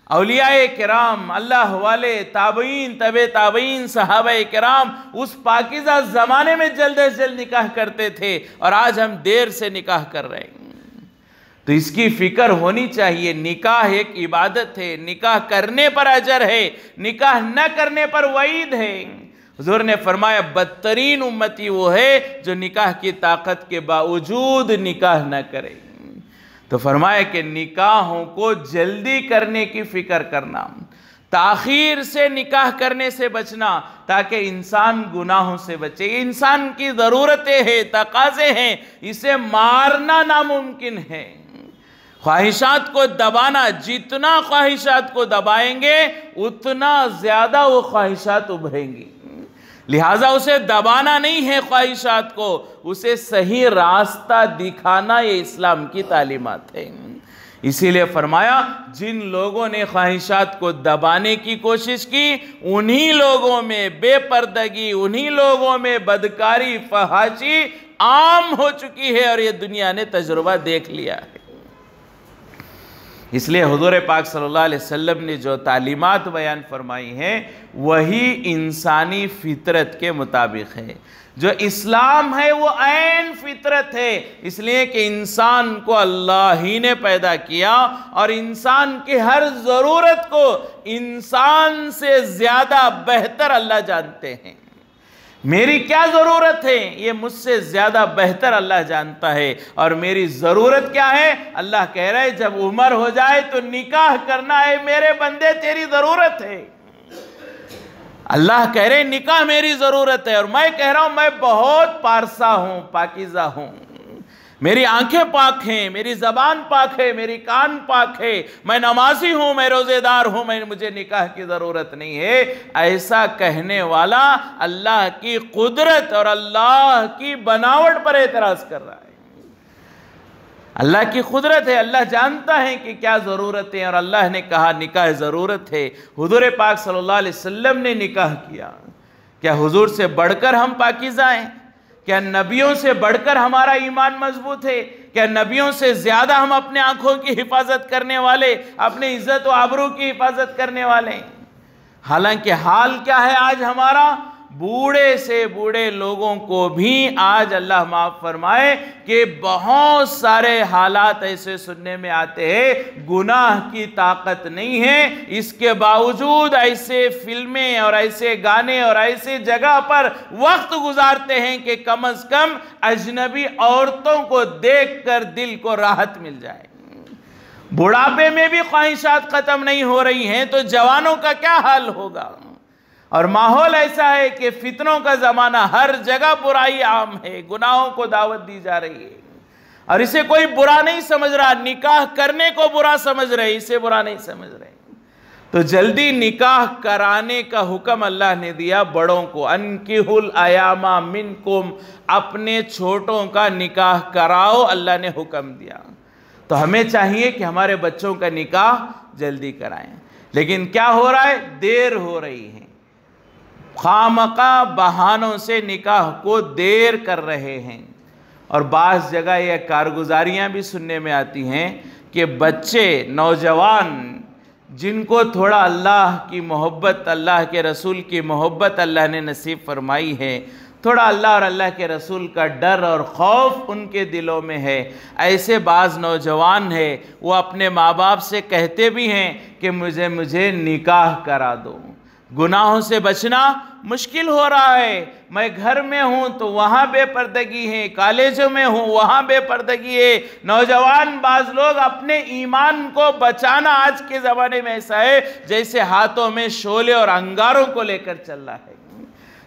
اولیاء کرام، اللہ والے، تابعین، تبع تابعین، صحابہ کرام اس پاکیزہ زمانے میں جلد از جلد نکاح کرتے تھے اور آج ہم دیر سے نکاح کر رہے ہیں. تو اس کی فکر ہونی چاہیے. نکاح ایک عبادت ہے، نکاح کرنے پر اجر ہے، نکاح نہ کرنے پر وعید ہے. حضور نے فرمایا بدترین امتی وہ ہے جو نکاح کی طاقت کے باوجود نکاح نہ کرے. تو فرمایا کہ نکاحوں کو جلدی کرنے کی فکر کرنا، تاخیر سے نکاح کرنے سے بچنا تاکہ انسان گناہوں سے بچے. انسان کی ضرورتیں ہیں، تقاضے ہیں، اسے مارنا ناممکن ہے. خواہشات کو دبانا، جتنا خواہشات کو دبائیں گے اتنا زیادہ وہ خواہشات ابھریں گی. لہٰذا اسے دبانا نہیں ہے خواہشات کو، اسے صحیح راستہ دکھانا یہ اسلام کی تعلیمات ہے. اسی لیے فرمایا جن لوگوں نے خواہشات کو دبانے کی کوشش کی انہی لوگوں میں بے پردگی، انہی لوگوں میں بدکاری، فحاشی عام ہو چکی ہے اور یہ دنیا نے تجربہ دیکھ لیا ہے. اس لیے حضور پاک صلی اللہ علیہ وسلم نے جو تعلیمات بیان فرمائی ہیں وہی انسانی فطرت کے مطابق ہے. جو اسلام ہے وہ عین فطرت ہے، اس لیے کہ انسان کو اللہ ہی نے پیدا کیا اور انسان کی ہر ضرورت کو انسان سے زیادہ بہتر اللہ جانتے ہیں. میری کیا ضرورت ہے یہ مجھ سے زیادہ بہتر اللہ جانتا ہے. اور میری ضرورت کیا ہے؟ اللہ کہہ رہے جب عمر ہو جائے تو نکاح کرنا ہے میرے بندے، تیری ضرورت ہے. اللہ کہہ رہے نکاح میری ضرورت ہے اور میں کہہ رہا ہوں میں بہت پارسا ہوں، پاکیزہ ہوں. میری آنکھیں پاک ہیں، میری زبان پاک ہے، میری کان پاک ہے، میں نمازی ہوں، میں روزے دار ہوں، مجھے نکاح کی ضرورت نہیں ہے. ایسا کہنے والا اللہ کی قدرت اور اللہ کی بناوٹ پر اعتراض کر رہا ہے. اللہ کی قدرت ہے، اللہ جانتا ہے کہ کیا ضرورت ہے اور اللہ نے کہا نکاح ضرورت ہے. حضور پاک صلی اللہ علیہ وسلم نے نکاح کیا. کیا حضور سے بڑھ کر ہم پاکیزہ ہیں؟ کیا نبیوں سے بڑھ کر ہمارا ایمان مضبوط ہے؟ کیا نبیوں سے زیادہ ہم اپنے آنکھوں کی حفاظت کرنے والے، اپنے عزت و آبرو کی حفاظت کرنے والے ہیں؟ حالانکہ حال کیا ہے آج ہمارا؟ بوڑھے سے بوڑھے لوگوں کو بھی آج اللہ معاف فرمائے کہ بہت سارے حالات ایسے سننے میں آتے ہیں گناہ کی طاقت نہیں ہے، اس کے باوجود ایسے فلمیں اور ایسے گانے اور ایسے جگہ پر وقت گزارتے ہیں کہ کم از کم اجنبی عورتوں کو دیکھ کر دل کو راحت مل جائے. بڑھاپے میں بھی خواہشات ختم نہیں ہو رہی ہیں تو جوانوں کا کیا حال ہوگا؟ اور ماحول ایسا ہے کہ فتنوں کا زمانہ، ہر جگہ برائی عام ہے، گناہوں کو دعوت دی جا رہی ہے اور اسے کوئی برا نہیں سمجھ رہا. نکاح کرنے کو برا سمجھ رہے، اسے برا نہیں سمجھ رہے. تو جلدی نکاح کرانے کا حکم اللہ نے دیا بڑوں کو. انکحوا الایام منکم، اپنے چھوٹوں کا نکاح کراؤ، اللہ نے حکم دیا. تو ہمیں چاہیے کہ ہمارے بچوں کا نکاح جلدی کرائیں. لیکن کیا ہو رہا ہے؟ دیر ہو رہی ہے. خامخواہ بہانوں سے نکاح کو دیر کر رہے ہیں. اور بعض جگہ یہ کارگزاریاں بھی سننے میں آتی ہیں کہ بچے، نوجوان جن کو تھوڑا اللہ کی محبت، اللہ کے رسول کی محبت اللہ نے نصیب فرمائی ہے، تھوڑا اللہ اور اللہ کے رسول کا ڈر اور خوف ان کے دلوں میں ہے، ایسے بعض نوجوان ہیں وہ اپنے ماں باپ سے کہتے بھی ہیں کہ مجھے نکاح کرا دو. گناہوں سے بچنا مشکل ہو رہا ہے. میں گھر میں ہوں تو وہاں بے پردگی ہے، کالجوں میں ہوں وہاں بے پردگی ہے. نوجوان بعض لوگ اپنے ایمان کو بچانا آج کے زمانے میں ایسا ہے جیسے ہاتھوں میں شعلے اور انگاروں کو لے کر چل رہا ہے.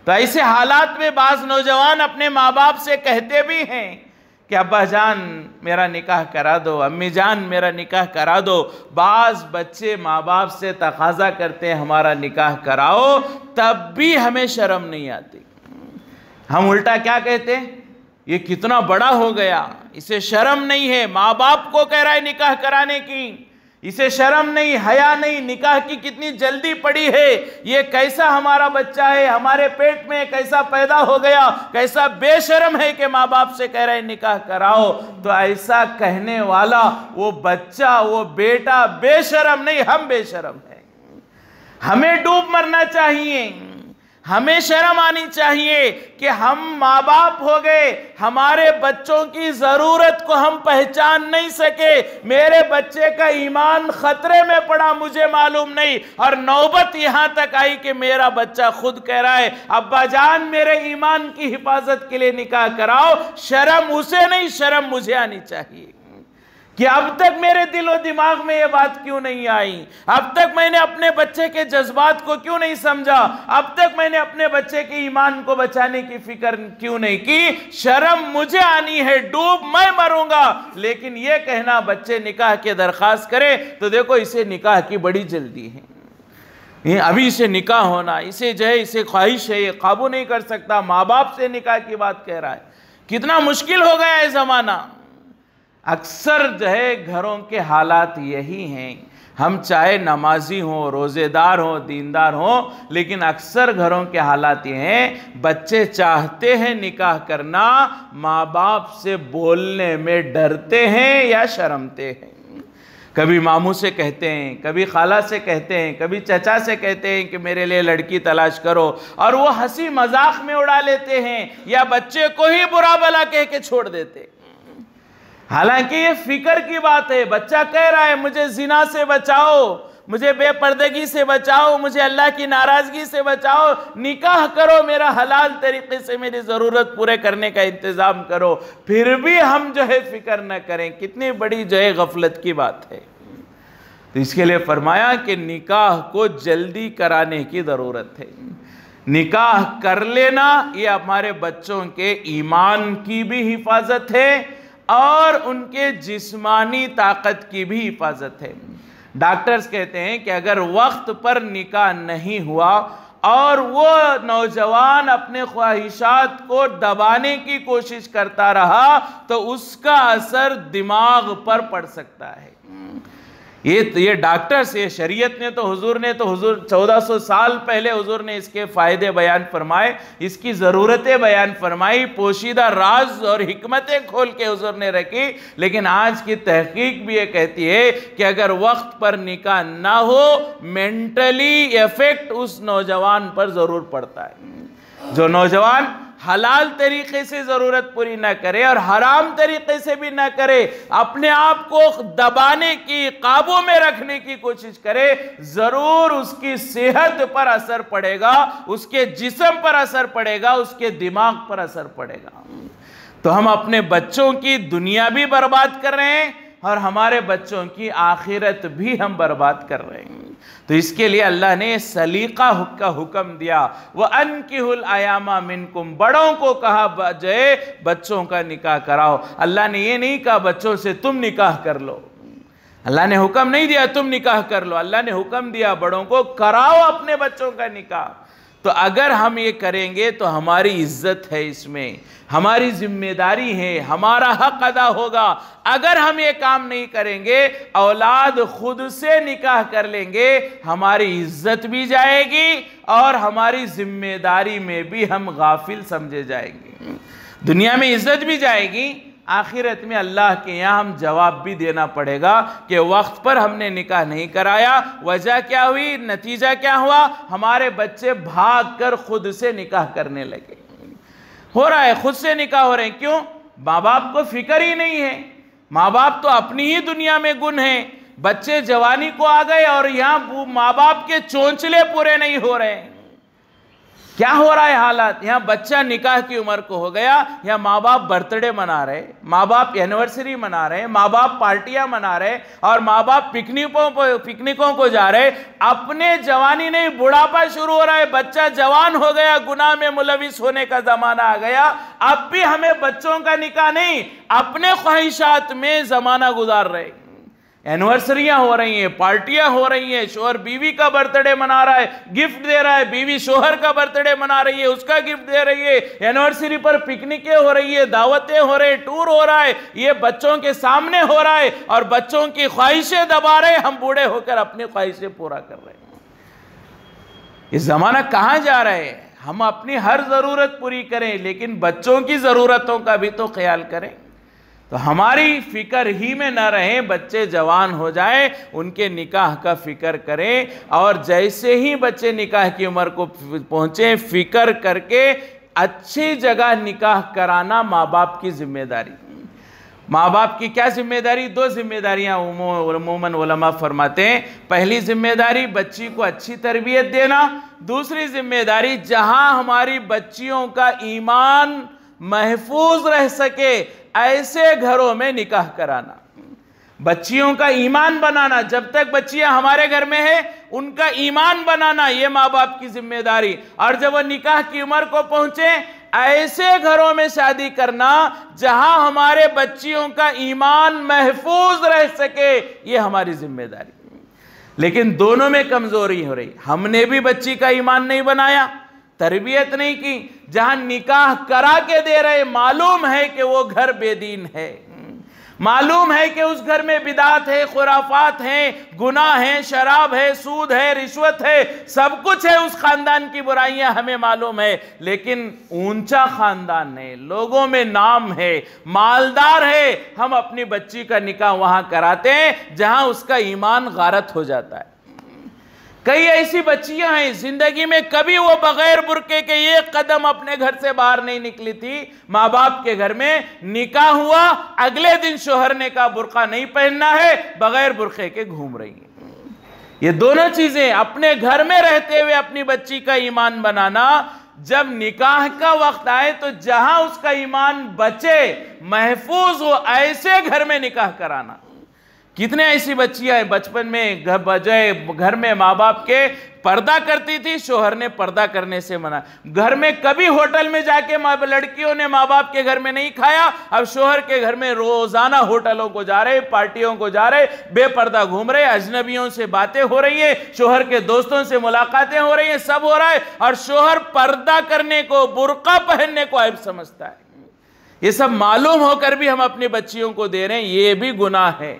تو ایسے حالات میں بعض نوجوان اپنے ماں باپ سے کہتے بھی ہیں کہ ابا جان میرا نکاح کرا دو، امی جان میرا نکاح کرا دو۔ بعض بچے ماں باپ سے تقاضا کرتے ہیں ہمارا نکاح کراؤ، تب بھی ہمیں شرم نہیں آتی۔ ہم الٹا کیا کہتے ہیں؟ یہ کتنا بڑا ہو گیا، اسے شرم نہیں ہے، ماں باپ کو کہہ رہا ہے نکاح کرانے کی، اسے شرم نہیں، حیا نہیں، نکاح کی کتنی جلدی پڑی ہے، یہ کیسا ہمارا بچہ ہے، ہمارے پیٹ میں کیسا پیدا ہو گیا، کیسا بے شرم ہے کہ ماں باپ سے کہہ رہا ہے نکاح کراؤ۔ تو ایسا کہنے والا وہ بچہ، وہ بیٹا بے شرم نہیں، ہم بے شرم ہیں۔ ہمیں ڈوب مرنا چاہیے، ہمیں شرم آنی چاہیے کہ ہم ماں باپ ہو گئے، ہمارے بچوں کی ضرورت کو ہم پہچان نہیں سکے، میرے بچے کا ایمان خطرے میں پڑا مجھے معلوم نہیں، اور نوبت یہاں تک آئی کہ میرا بچہ خود کہہ رہا ہے ابا جان میرے ایمان کی حفاظت کے لیے نکاح کراؤ۔ شرم اسے نہیں، شرم مجھے آنی چاہیے کہ اب تک میرے دل و دماغ میں یہ بات کیوں نہیں آئی، اب تک میں نے اپنے بچے کے جذبات کو کیوں نہیں سمجھا، اب تک میں نے اپنے بچے کے ایمان کو بچانے کی فکر کیوں نہیں کی۔ شرم مجھے آنی ہے، ڈوب میں مروں گا، لیکن یہ کہنا بچے نکاح کے درخواست کرے تو دیکھو اسے نکاح کی بڑی جلدی ہے، ابھی اسے نکاح ہونا، اسے جو ہے اسے خواہش ہے، یہ قابو نہیں کر سکتا، ماں باپ سے نکاح کی بات کہہ رہا ہے۔ کتنا مشکل ہو گیا ہے زمانہ۔ اکثر جو ہے گھروں کے حالات یہی ہیں، ہم چاہے نمازی ہوں، روزے دار ہوں، دیندار ہوں، لیکن اکثر گھروں کے حالات یہ ہیں بچے چاہتے ہیں نکاح کرنا، ماں باپ سے بولنے میں ڈرتے ہیں یا شرمتے ہیں۔ کبھی ماموں سے کہتے ہیں، کبھی خالہ سے کہتے ہیں، کبھی چچا سے کہتے ہیں کہ میرے لیے لڑکی تلاش کرو، اور وہ ہنسی مذاق میں اڑا لیتے ہیں یا بچے کو ہی برا بھلا کہہ کے چھوڑ دیتے ہیں۔ حالانکہ یہ فکر کی بات ہے، بچہ کہہ رہا ہے مجھے زنا سے بچاؤ، مجھے بے پردگی سے بچاؤ، مجھے اللہ کی ناراضگی سے بچاؤ، نکاح کرو، میرا حلال طریقے سے میری ضرورت پورے کرنے کا انتظام کرو، پھر بھی ہم جو ہے فکر نہ کریں، کتنی بڑی جو ہے غفلت کی بات ہے۔ تو اس کے لیے فرمایا کہ نکاح کو جلدی کرانے کی ضرورت ہے۔ نکاح کر لینا یہ ہمارے بچوں کے ایمان کی بھی حفاظت ہے اور ان کے جسمانی طاقت کی بھی حفاظت ہے۔ ڈاکٹرز کہتے ہیں کہ اگر وقت پر نکاح نہیں ہوا اور وہ نوجوان اپنے خواہشات کو دبانے کی کوشش کرتا رہا تو اس کا اثر دماغ پر پڑ سکتا ہے۔ یہ ڈاکٹرز، یہ شریعت نے تو حضور 1400 سال پہلے حضور نے اس کے فائدے بیان فرمائے، اس کی ضرورتیں بیان فرمائی، پوشیدہ راز اور حکمتیں کھول کے حضور نے رکھی، لیکن آج کی تحقیق بھی یہ کہتی ہے کہ اگر وقت پر نکاح نہ ہو مینٹلی ایفیکٹ اس نوجوان پر ضرور پڑتا ہے۔ جو نوجوان حلال طریقے سے ضرورت پوری نہ کرے اور حرام طریقے سے بھی نہ کرے، اپنے آپ کو دبانے کی، قابو میں رکھنے کی کوشش کرے، ضرور اس کی صحت پر اثر پڑے گا، اس کے جسم پر اثر پڑے گا، اس کے دماغ پر اثر پڑے گا۔ تو ہم اپنے بچوں کی دنیا بھی برباد کر رہے ہیں اور ہمارے بچوں کی آخرت بھی ہم برباد کر رہے ہیں۔ تو اس کے لیے اللہ نے سلیقہ کا حکم دیا، وَأَنْكِحُ الْأَيَامَ مِنْكُمْ، بڑوں کو کہا جائے بچوں کا نکاح کراؤ۔ اللہ نے یہ نہیں کہا بچوں سے تم نکاح کر لو، اللہ نے حکم نہیں دیا تم نکاح کر لو، اللہ نے حکم دیا بڑوں کو کراؤ اپنے بچوں کا نکاح۔ تو اگر ہم یہ کریں گے تو ہماری عزت ہے، اس میں ہماری ذمہ داری ہے، ہمارا حق ادا ہوگا۔ اگر ہم یہ کام نہیں کریں گے، اولاد خود سے نکاح کر لیں گے، ہماری عزت بھی جائے گی اور ہماری ذمہ داری میں بھی ہم غافل سمجھے جائیں گے۔ دنیا میں عزت بھی جائے گی، آخرت میں اللہ کے یہاں ہم جواب بھی دینا پڑے گا کہ وقت پر ہم نے نکاح نہیں کرایا، وجہ کیا ہوئی، نتیجہ کیا ہوا، ہمارے بچے بھاگ کر خود سے نکاح کرنے لگے۔ ہو رہا ہے خود سے نکاح ہو رہے ہیں، کیوں؟ ماں باپ کو فکر ہی نہیں ہے، ماں باپ تو اپنی ہی دنیا میں گن ہیں، بچے جوانی کو آ گئے اور یہاں ماں باپ کے چونچلے پورے نہیں ہو رہے ہیں۔ کیا ہو رہا ہے حالات؟ یہاں بچہ نکاح کی عمر کو ہو گیا، یہاں ماں باپ برتھ ڈے منا رہے، ماں باپ اینیورسری منا رہے، ماں باپ پارٹیاں منا رہے، اور ماں باپ پکنکوں کو جا رہے. اپنے جوانی نہیں، بڑھاپا شروع ہو رہا ہے، بچہ جوان ہو گیا، گناہ میں ملوث ہونے کا زمانہ آ گیا. اب بھی ہمیں بچوں کا نکاح نہیں، اپنے خواہشات میں زمانہ گزار رہے. اینیورسریاں ہو رہی ہیں، پارٹیاں ہو رہی ہیں، شوہر بیوی کا برتھ ڈے منا رہا ہے، گفٹ دے رہا ہے، بیوی شوہر کا برتھ ڈے منا رہی ہے، اس کا گفٹ دے رہی ہے، اینیورسری پر پکنکیں ہو رہی ہے، دعوتیں ہو رہے، ٹور ہو رہا ہے. یہ بچوں کے سامنے ہو رہا ہے، اور بچوں کی خواہشیں دبا رہے. ہم بوڑھے ہو کر اپنی خواہشیں پورا کر رہے ہیں. یہ زمانہ کہاں جا رہا ہے؟ ہم اپنی ہر ضرورت پوری کریں، لیکن بچوں کی ضرورتوں کا بھی تو خیال کریں. تو ہماری فکر ہی میں نہ رہیں، بچے جوان ہو جائیں ان کے نکاح کا فکر کریں، اور جیسے ہی بچے نکاح کی عمر کو پہنچیں فکر کر کے اچھی جگہ نکاح کرانا ماں باپ کی ذمہ داری. ماں باپ کی کیا ذمہ داری؟ 2 ذمہ داریاں عموماً علماء فرماتے ہیں. پہلی ذمہ داری بچی کو اچھی تربیت دینا. دوسری ذمہ داری جہاں ہماری بچیوں کا ایمان محفوظ رہ سکے ایسے گھروں میں نکاح کرانا، بچیوں کا ایمان بنانا. جب تک بچیاں ہمارے گھر میں ہیں ان کا ایمان بنانا، یہ ماں باپ کی ذمہ داری. اور جب وہ نکاح کی عمر کو پہنچے ایسے گھروں میں شادی کرنا جہاں ہمارے بچیوں کا ایمان محفوظ رہ سکے، یہ ہماری ذمہ داری. لیکن دونوں میں کمزوری ہو رہی. ہم نے بھی بچی کا ایمان نہیں بنایا، تربیت نہیں کی. جہاں نکاح کرا کے دے رہے، معلوم ہے کہ وہ گھر بے دین ہے، معلوم ہے کہ اس گھر میں بدعات ہے، خرافات ہیں، گناہ ہیں، شراب ہے، سود ہے، رشوت ہے، سب کچھ ہے. اس خاندان کی برائیاں ہمیں معلوم ہے، لیکن اونچا خاندان ہے، لوگوں میں نام ہے، مالدار ہے. ہم اپنی بچی کا نکاح وہاں کراتے ہیں جہاں اس کا ایمان غارت ہو جاتا ہے. کئی ایسی بچیاں ہیں زندگی میں کبھی وہ بغیر برقعے کے ایک قدم اپنے گھر سے باہر نہیں نکلی تھی. ماں باپ کے گھر میں نکاح ہوا، اگلے دن شوہر نے کہا برقع نہیں پہننا ہے، بغیر برقعے کے گھوم رہی ہیں. یہ دونوں چیزیں اپنے گھر میں رہتے ہوئے اپنی بچی کا ایمان بنانا، جب نکاح کا وقت آئے تو جہاں اس کا ایمان بچے، محفوظ ہو، ایسے گھر میں نکاح کرانا. کتنے ایسی بچیاں ہیں بچپن میں گھر میں ماں باپ کے پردہ کرتی تھی، شوہر نے پردہ کرنے سے منع. گھر میں کبھی ہوٹل میں جا کے لڑکیوں نے ماں باپ کے گھر میں نہیں کھایا، اب شوہر کے گھر میں روزانہ ہوٹلوں کو جا رہے، پارٹیوں کو جا رہے، بے پردہ گھوم رہے، اجنبیوں سے باتیں ہو رہی ہیں، شوہر کے دوستوں سے ملاقاتیں ہو رہی ہیں، سب ہو رہا ہے، اور شوہر پردہ کرنے کو، برقع پہننے کو عیب سمجھتا ہے. یہ سب معلوم ہو کر بھی ہم اپنی بچیوں کو دے رہے ہیں، یہ بھی گناہ ہے.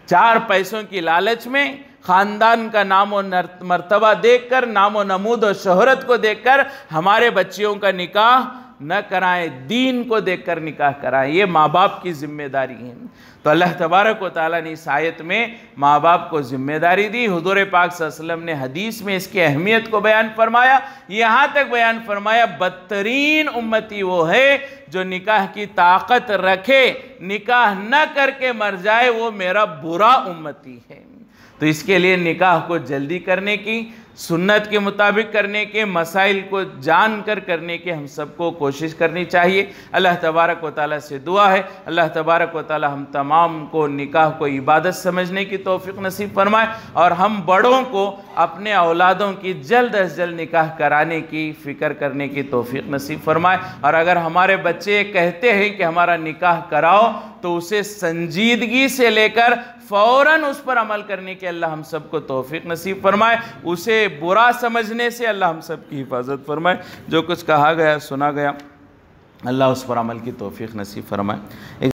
4 پیسوں کی لالچ میں خاندان کا نام و مرتبہ دیکھ کر، نام و نمود و شہرت کو دیکھ کر ہمارے بچیوں کا نکاح نہ کرائیں، دین کو دیکھ کر نکاح کرائیں. یہ ماں باپ کی ذمہ داری ہے. تو اللہ تبارک و تعالیٰ نے اس آیت میں ماں باپ کو ذمہ داری دی. حضور پاک صلی اللہ علیہ وسلم نے حدیث میں اس کی اہمیت کو بیان فرمایا. یہاں تک بیان فرمایا بدترین امتی وہ ہے جو نکاح کی طاقت رکھے، نکاح نہ کر کے مر جائے، وہ میرا برا امتی ہے. تو اس کے لیے نکاح کو جلدی کرنے کی، سنت کے مطابق کرنے کے، مسائل کو جان کر کرنے کے ہم سب کو کوشش کرنی چاہیے. اللہ تبارک و تعالیٰ سے دعا ہے اللہ تبارک و تعالیٰ ہم تمام کو نکاح کو عبادت سمجھنے کی توفیق نصیب فرمائے، اور ہم بڑوں کو اپنے اولادوں کی جلد از جلد نکاح کرانے کی فکر کرنے کی توفیق نصیب فرمائے. اور اگر ہمارے بچے کہتے ہیں کہ ہمارا نکاح کراؤ تو اسے سنجیدگی سے لے کر فوراً اس پر عمل کرنے کے اللہ ہم سب کو توفیق نصیب فرمائے. اسے برا سمجھنے سے اللہ ہم سب کی حفاظت فرمائے. جو کچھ کہا گیا سنا گیا اللہ اس پر عمل کی توفیق نصیب فرمائے.